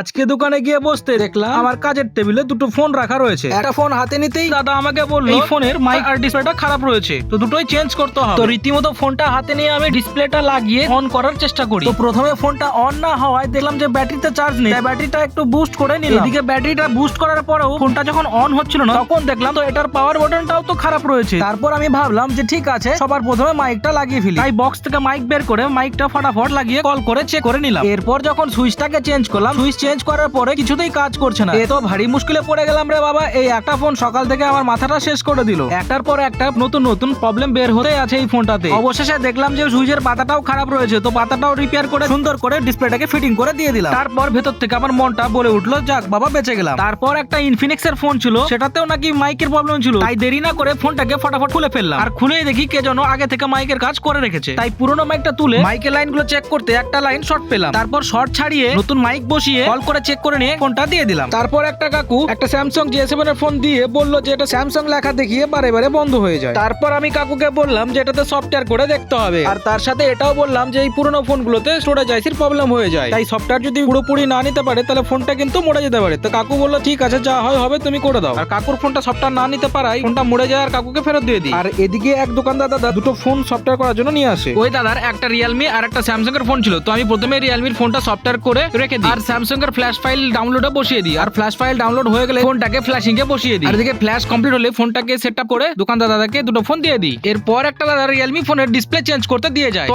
আজকে দোকানে গিয়ে বসতে দেখলাম আমার কাজের টেবিলে দুটো ফোন রাখা রয়েছে। একটা ফোন হাতে নিতেই দাদা আমাকে বললো এই ফোনের মাইক আর ডিসপ্লেটা খারাপ রয়েছে, তো দুটোই চেঞ্জ করতে হবে। তো রীতিমতো ফোনটা হাতে নিয়ে আমি ডিসপ্লেটা লাগিয়ে অন করার চেষ্টা করি। তো প্রথমে ফোনটা অন না হওয়ায় দেখলাম যে ব্যাটারিতে চার্জ নেই, তাই ব্যাটারিটা একটু বুস্ট করে নিলাম। এদিকে ব্যাটারিটা বুস্ট করার পরেও ফোনটা যখন অন হচ্ছিল না তখন দেখলাম তো এটার পাওয়ার বাটনটাও তো খারাপ রয়েছে। তারপর আমি ভাবলাম যে ঠিক আছে সবার প্রথমে মাইকটা লাগিয়ে ফেলি, তাই বক্স থেকে মাইক বের করে মাইকটা ফটাফট লাগিয়ে কল করে চেক করে নিলাম। এরপর যখন সুইচটাকে চেঞ্জ করলাম, সুইচ চেঞ্জ করার পরে কিছুতেই কাজ করছে না। এ তো ভারী মুশকিলে পড়ে গেলাম রে বাবা। এই একটা ফোন সকাল থেকে আমার মাথাটা শেষ করে দিল। একটার পর একটা নতুন নতুন প্রবলেম বের হতে আছে এই ফোনটাতে। অবশেষে দেখলাম যে সুইচের পাতাটাও খারাপ রয়েছে, তো পাতাটাও রিপেয়ার করে সুন্দর করে ডিসপ্লেটাকে ফিটিং করে দিয়ে দিলাম। তারপর ভেতর থেকে আমার মনটা বলে উঠলো যাক বাবা বেঁচে গেলাম। তারপর একটা ইনফিনিক্স এর ফোন ছিল, সেটাতেও নাকি মাইকের প্রবলেম ছিল, তাই দেরি না করে ফোনটাকে ফটাফট খুলে ফেললাম। আর খুলেই দেখি কে যেন আগে থেকে মাইকের কাজ করে রেখেছে। তাই পুরোনো মাইকটা তুলে মাইকের লাইনগুলো চেক করতে একটা লাইন শর্ট পেলাম। তারপর শর্ট ছাড়িয়ে নতুন মাইক বসিয়ে কল করে চেক করে নিয়ে ফোনটা দিয়ে দিলাম। তারপর একটা কাকু একটা স্যামসাং J7 এর ফোন দিয়ে বললো যে এটা স্যামসাং লেখা দেখিয়ে বারে বারে বন্ধ হয়ে যায়। তারপর আমি কাকুকে বললাম যে এটাতে সফটওয়্যার করে দেখতে হবে, আর তার সাথে এটাও বললাম যে এই পুরোনো ফোনগুলোতে স্টোরেজ আইসির প্রবলেম হয়ে যায়, তাই সফটওয়্যার যদি পুরোপুরি না নিতে পারে তাহলে ফোনটা কিন্তু মরে যেতে পারে। তো কাকু বললো ঠিক আছে যা হয় হবে তুমি করে দাও। আর কাকুর ফোনটা সফটওয়্যার না নিতে পারায় ফোনটা মরে যায় আর কাকুকে ফেরত দিয়ে দিই। আর এদিকে এক দোকানদার দাদা দুটো ফোন সফটওয়্যার করার জন্য নিয়ে আসে। ওই দাদার একটা রিয়েলমি আর একটা স্যামসাং এর ফোন ছিল, তো আমি প্রথমে রিয়েলমির ফোনটা সফটওয়্যার করে রেখে দিই আর স্যামসাং এর ফ্ল্যাশ ফাইল ডাউনলোডও বসিয়ে দিই। আর ফ্ল্যাশ ফাইল ডাউনলোড হয়ে গেলে ফোনটাকে ফ্ল্যাশিং এ বসিয়ে দিই। আর এদিকে ফ্ল্যাশ কমপ্লিট হলে ফোনটাকে সেটআপ করে দোকানদার দাদাকে দুটো ফোন দিয়ে দিই। এরপর একটা দাদা রিয়েলমি ফোনের ডিসপ্লে চেঞ্জ করতে দিয়ে যায়। তো